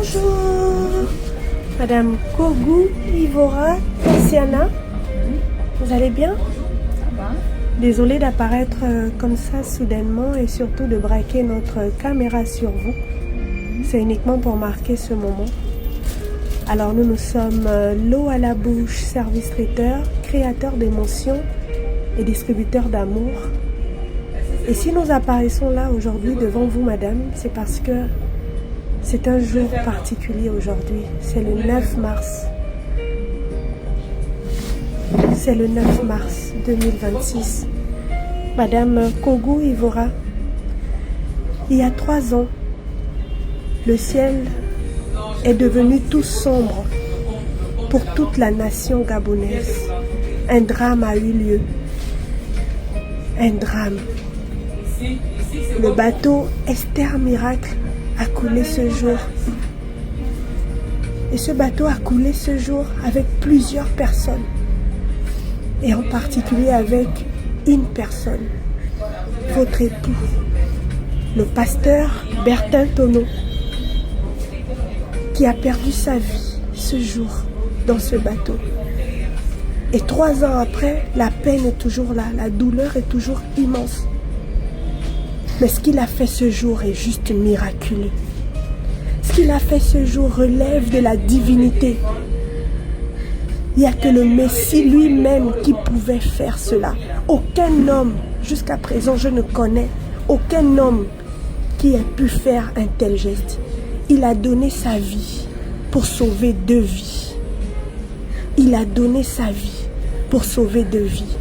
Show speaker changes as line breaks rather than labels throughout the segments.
Bonjour, Madame Kogu Ivora Siana. Vous allez bien?
Ça va.
Désolée d'apparaître comme ça soudainement et surtout de braquer notre caméra sur vous. C'est uniquement pour marquer ce moment. Alors nous sommes l'eau à la bouche, service traiteur, créateur d'émotions et distributeur d'amour. Et si nous apparaissons là aujourd'hui devant vous, madame, c'est parce que c'est un jour particulier aujourd'hui. C'est le 9 mars. C'est le 9 mars 2026. Madame Kogu Ivora, il y a 3 ans, le ciel est devenu tout sombre pour toute la nation gabonaise. Un drame a eu lieu. Un drame. Le bateau Esther Miracle a coulé ce jour. Et ce bateau a coulé ce jour avec plusieurs personnes. Et en particulier avec une personne, votre époux, le pasteur Bertin Tono, qui a perdu sa vie ce jour dans ce bateau. Et 3 ans après, la peine est toujours là, la douleur est toujours immense. Mais ce qu'il a fait ce jour est juste miraculeux. Ce qu'il a fait ce jour relève de la divinité. Il n'y a que le Messie lui-même qui pouvait faire cela. Aucun homme, jusqu'à présent, je ne connais aucun homme qui ait pu faire un tel geste. Il a donné sa vie pour sauver 2 vies. Il a donné sa vie pour sauver 2 vies.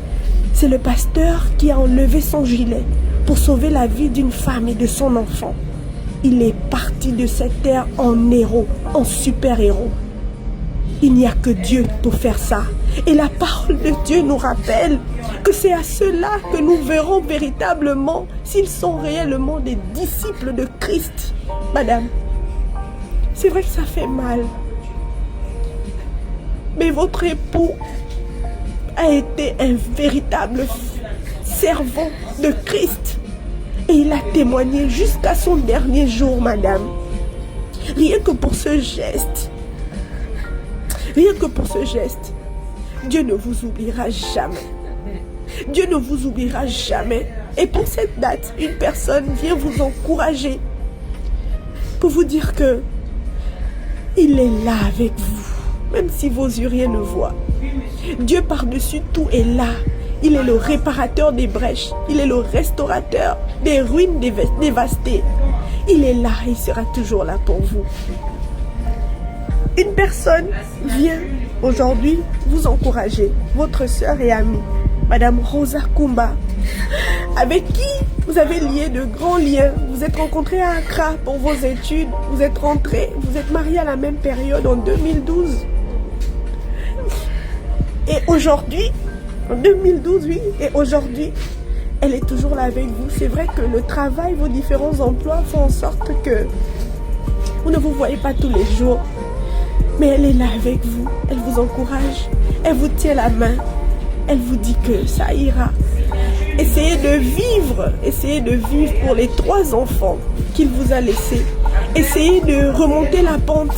C'est le pasteur qui a enlevé son gilet pour sauver la vie d'une femme et de son enfant. Il est parti de cette terre en héros, en super-héros. Il n'y a que Dieu pour faire ça. Et la parole de Dieu nous rappelle que c'est à ceux-là que nous verrons véritablement s'ils sont réellement des disciples de Christ. Madame, c'est vrai que ça fait mal. Mais votre époux a été un véritable servant de Christ. Et il a témoigné jusqu'à son dernier jour, madame. Rien que pour ce geste. Rien que pour ce geste. Dieu ne vous oubliera jamais. Dieu ne vous oubliera jamais. Et pour cette date, une personne vient vous encourager. Pour vous dire que il est là avec vous. Même si vos yeux rien ne voient. Dieu par-dessus tout est là. Il est le réparateur des brèches. Il est le restaurateur des ruines dévastées. Il est là et il sera toujours là pour vous. Une personne vient aujourd'hui vous encourager. Votre sœur et amie, Madame Rosa Kumba, avec qui vous avez lié de grands liens. Vous êtes rencontrés à Accra pour vos études. Vous êtes rentrés, vous êtes mariés à la même période en 2012. Et aujourd'hui, en 2012, oui, et aujourd'hui, elle est toujours là avec vous. C'est vrai que le travail, vos différents emplois font en sorte que vous ne vous voyez pas tous les jours. Mais elle est là avec vous. Elle vous encourage. Elle vous tient la main. Elle vous dit que ça ira. Essayez de vivre pour les 3 enfants qu'il vous a laissés. Essayez de remonter la pente.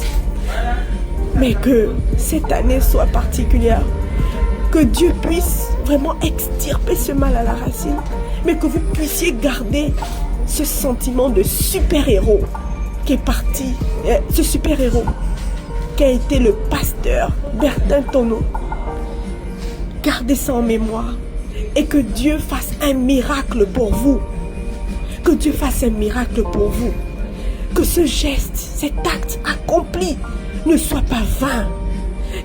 Mais que cette année soit particulière. Que Dieu puisse vraiment extirper ce mal à la racine. Mais que vous puissiez garder ce sentiment de super-héros qui est parti. Ce super-héros qui a été le pasteur Bertin Tono. Gardez ça en mémoire. Et que Dieu fasse un miracle pour vous. Que Dieu fasse un miracle pour vous. Que ce geste, cet acte accompli ne soit pas vain.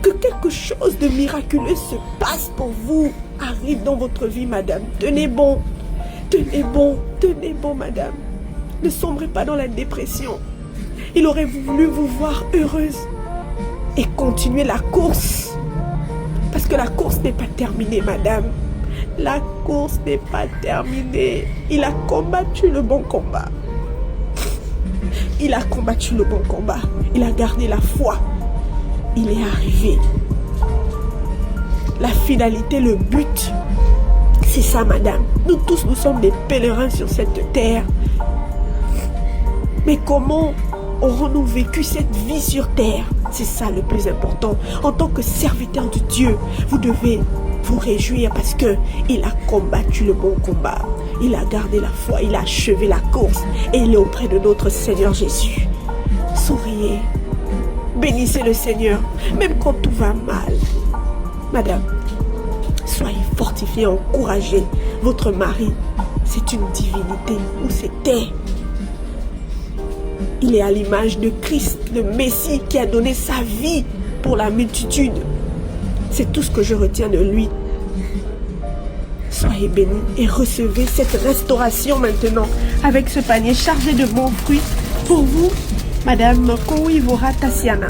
Que quelque chose de miraculeux se passe pour vous, arrive dans votre vie, madame. Tenez bon, madame. Ne sombrez pas dans la dépression. Il aurait voulu vous voir heureuse et continuer la course. Parce que la course n'est pas terminée, madame. La course n'est pas terminée. Il a combattu le bon combat. Il a combattu le bon combat. Il a gardé la foi. Il est arrivé. La finalité, le but, c'est ça, madame. Nous tous, nous sommes des pèlerins sur cette terre. Mais comment aurons-nous vécu cette vie sur terre? C'est ça le plus important. En tant que serviteur de Dieu, vous devez vous réjouir parce que il a combattu le bon combat. Il a gardé la foi, il a achevé la course et il est auprès de notre Seigneur Jésus. Souriez, bénissez le Seigneur, même quand tout va mal. Madame, soyez fortifiée, encouragée. Votre mari, c'est une divinité, ou c'était. Il est à l'image de Christ, le Messie qui a donné sa vie pour la multitude. C'est tout ce que je retiens de lui. Soyez bénis et recevez cette restauration maintenant avec ce panier chargé de bons fruits pour vous, Madame Kouivora Tassiana.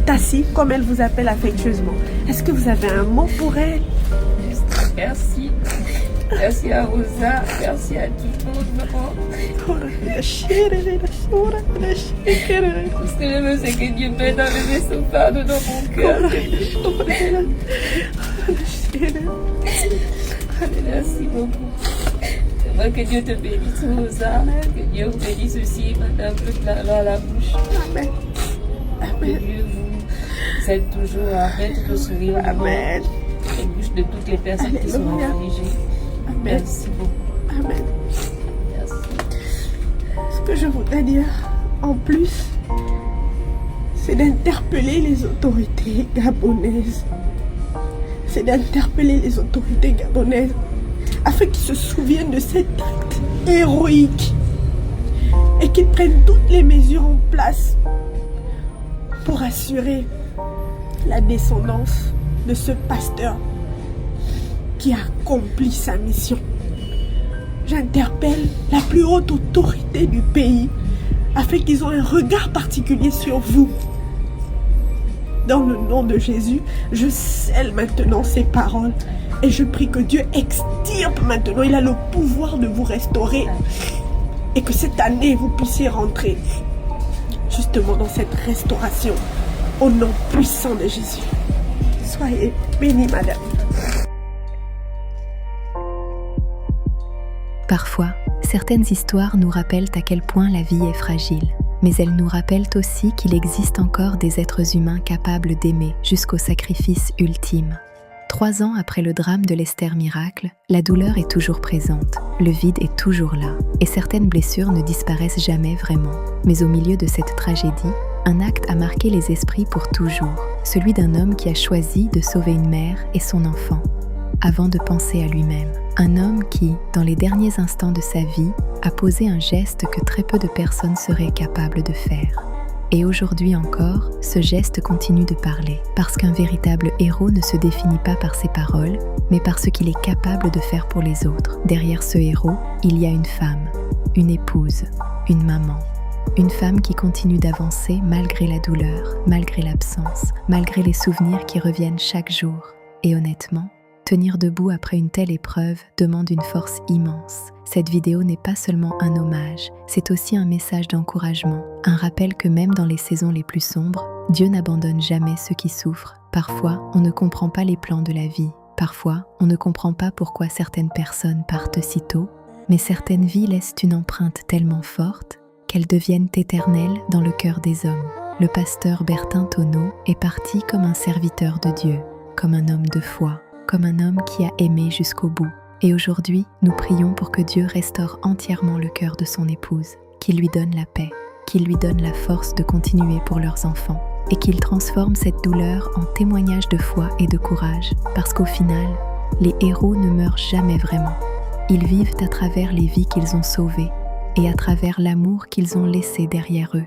Tassi, comme elle vous appelle affectueusement. Est-ce que vous avez un mot pour elle?
Merci. Merci à Rosa, merci à tout le monde. Tout ce que je veux, c'est que Dieu m'aide à lever ce fardeau dans mon cœur. Merci beaucoup. C'est vrai que Dieu te bénisse, Rosa. Que Dieu vous bénisse aussi, Madame Clara à la bouche.
Amen.
Que Dieu vous aide toujours à mettre le sourire devant les bouches de toutes les personnes qui sont affligées.
Amen.
Merci beaucoup.
Amen.
Merci.
Ce que je voudrais dire en plus, c'est d'interpeller les autorités gabonaises. C'est d'interpeller les autorités gabonaises afin qu'ils se souviennent de cet acte héroïque et qu'ils prennent toutes les mesures en place pour assurer la descendance de ce pasteur qui a accompli sa mission. J'interpelle la plus haute autorité du pays afin qu'ils aient un regard particulier sur vous. Dans le nom de Jésus, je scelle maintenant ces paroles et je prie que Dieu extirpe maintenant. Il a le pouvoir de vous restaurer et que cette année, vous puissiez rentrer justement dans cette restauration au nom puissant de Jésus. Soyez bénis, madame.
Parfois, certaines histoires nous rappellent à quel point la vie est fragile. Mais elles nous rappellent aussi qu'il existe encore des êtres humains capables d'aimer jusqu'au sacrifice ultime. 3 ans après le drame de l'Esther Miracle, la douleur est toujours présente, le vide est toujours là, et certaines blessures ne disparaissent jamais vraiment. Mais au milieu de cette tragédie, un acte a marqué les esprits pour toujours, celui d'un homme qui a choisi de sauver une mère et son enfant, avant de penser à lui-même. Un homme qui, dans les derniers instants de sa vie, a posé un geste que très peu de personnes seraient capables de faire. Et aujourd'hui encore, ce geste continue de parler, parce qu'un véritable héros ne se définit pas par ses paroles, mais par ce qu'il est capable de faire pour les autres. Derrière ce héros, il y a une femme, une épouse, une maman. Une femme qui continue d'avancer malgré la douleur, malgré l'absence, malgré les souvenirs qui reviennent chaque jour. Et honnêtement, tenir debout après une telle épreuve demande une force immense. Cette vidéo n'est pas seulement un hommage, c'est aussi un message d'encouragement, un rappel que même dans les saisons les plus sombres, Dieu n'abandonne jamais ceux qui souffrent. Parfois, on ne comprend pas les plans de la vie. Parfois, on ne comprend pas pourquoi certaines personnes partent si tôt, mais certaines vies laissent une empreinte tellement forte qu'elles deviennent éternelles dans le cœur des hommes. Le pasteur Bertin Tonneau est parti comme un serviteur de Dieu, comme un homme de foi, comme un homme qui a aimé jusqu'au bout. Et aujourd'hui, nous prions pour que Dieu restaure entièrement le cœur de son épouse, qu'il lui donne la paix, qu'il lui donne la force de continuer pour leurs enfants, et qu'il transforme cette douleur en témoignage de foi et de courage, parce qu'au final, les héros ne meurent jamais vraiment. Ils vivent à travers les vies qu'ils ont sauvées, et à travers l'amour qu'ils ont laissé derrière eux.